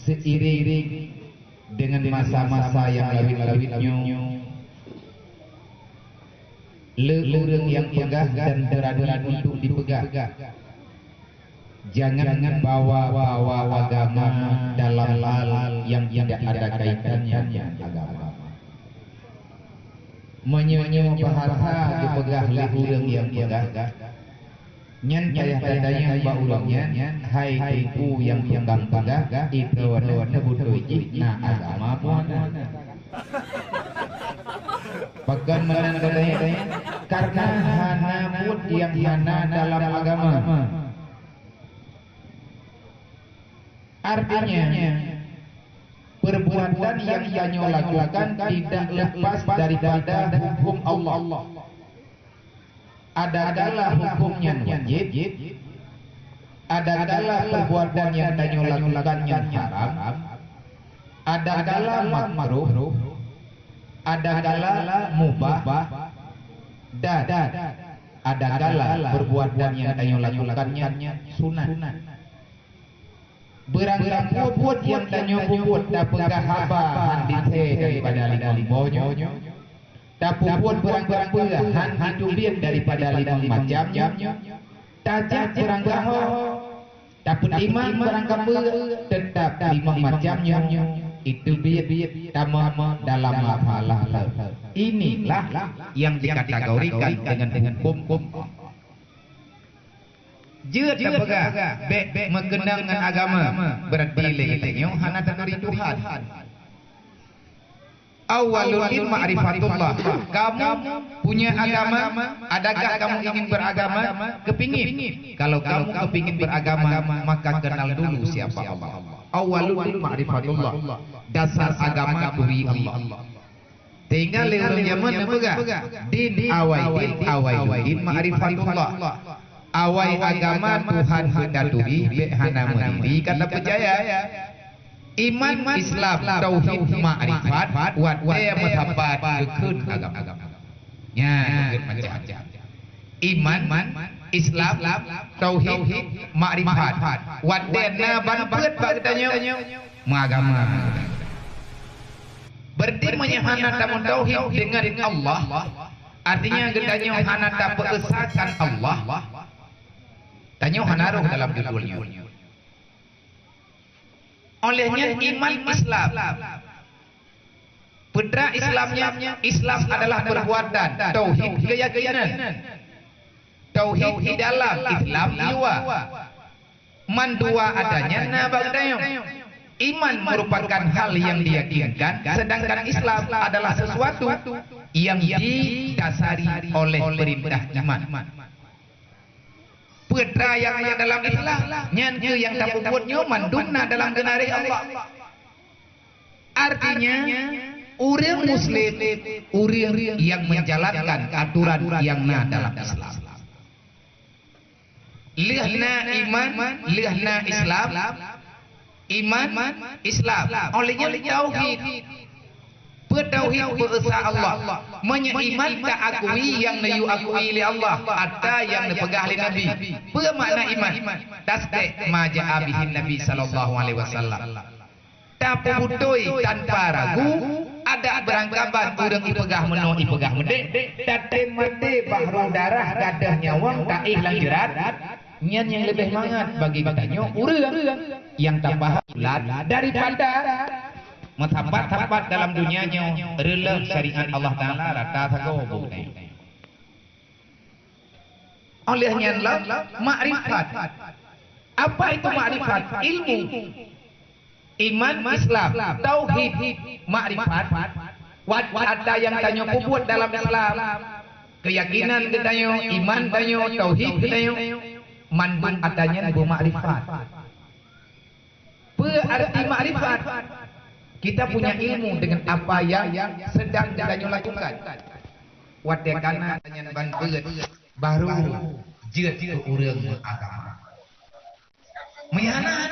seiring dengan masa-masa yang lawit-lawitnya, leurang yang pegah dan berani untuk dipegang. Jangan bawa agama dalam hal yang tidak ada kaitannya dengan agama. Menyonya bahasa dipegang leurang yang pegah. Nyan payah tadanya baulangnya, hai tengku yang pegang-pegang, itu wana butuh na agama pun. Bahkan menandanya karena hana pun yang hana dalam agama. Artinya perbuatan yang Yanyo lakukan tidak lepas daripada hukum Allah. Adalah hukumnya wajib, adalah perbuatan yang Yanyo lakukan yang haram, adalah makruh, adalah mubah, dan adalah perbuatan yang Yanyo lakukannya sunat. Berangkat puput yang Yanyo puput dapat haba handite daripada lidang bonyo, dapuput berangkat pulahan hidupin daripada lidang macam, tajak berangkat ho, dapat iman berangkat tetap lima macamnya. Itu biat tamam dalam hafalah. Inilah yang dikategorikan dengan hukum. Jeut apakah mengenang dengan agama berarti lehetnya hana tanuri Tuhan. Awalul ma'rifatullah. Kamu punya agama, adakah kamu ingin beragama? Kepingin. Kalau kamu kepingin beragama, maka kenal dulu siapa Allah. Awalul ma'rifatullah. Dasar agama beri Allah. Tinggal leurang zaman apa? Din awai ma'rifatullah. Awai agama Tuhan hakaturi hana mandiri kata percaya. Iman Islam tauhid ma'rifat wat dia matabat keun agama. Nya macam-macam. Iman Islam tauhid ma'rifat wat dia banpeut bagtanya agama. Berarti menyahana tamun tauhid dengan Allah. Artinya gedanya hana tak peesakan Allah. Tanya hanaruh dalam judulnya. Olehnya iman Islam. Putra Islamnya, Islam adalah perbuatan, tauhid keyakinan. Tauhid di dalam Islam jiwa. Man dua adanya nabagdayong. Iman merupakan hal yang diyakinkan, sedangkan Islam adalah sesuatu yang didasari oleh perintah iman. Putra yang dalam Islam nyanyi yang tak buat nyoman dunna dalam genari Allah. Artinya orang Muslim, orang yang menjalankan aturan yang dalam Islam. Lihna iman, lihna Islam, iman Islam. Olehnya tauhid. Bertauhid berusaha Allah, menyeiman tak akui yang nayu akui li Allah, ada yang nepegah li Nabi. Bermakna iman. Tasdik maja'a bihin Nabi sallallahu alaihi wasallam. Tak putui tanpa ragu, ada beranggapan orang ipegah meno ipegah mede, tate mate bahru darah gadah nyawang tak ihlang jerat. Nyan yang lebih mangat bagi katanya urang yang tak paham daripada matabat dalam dunianya rela syariat Allah Ta'ala rata sago bukan. Olehnya makrifat. Apa itu makrifat? Ilmu. Iman Islam, tauhid, makrifat. Ada yang tanya kubut dalam Islam. Keyakinan ditanya, iman tanya, tauhid ditanya. Mandung adanya bermakrifat. Berarti makrifat. Kita punya ilmu dengan apa yang sedang kita lakukan. Wadekana dengan bantuan baru jeut ke urang agama. Menyana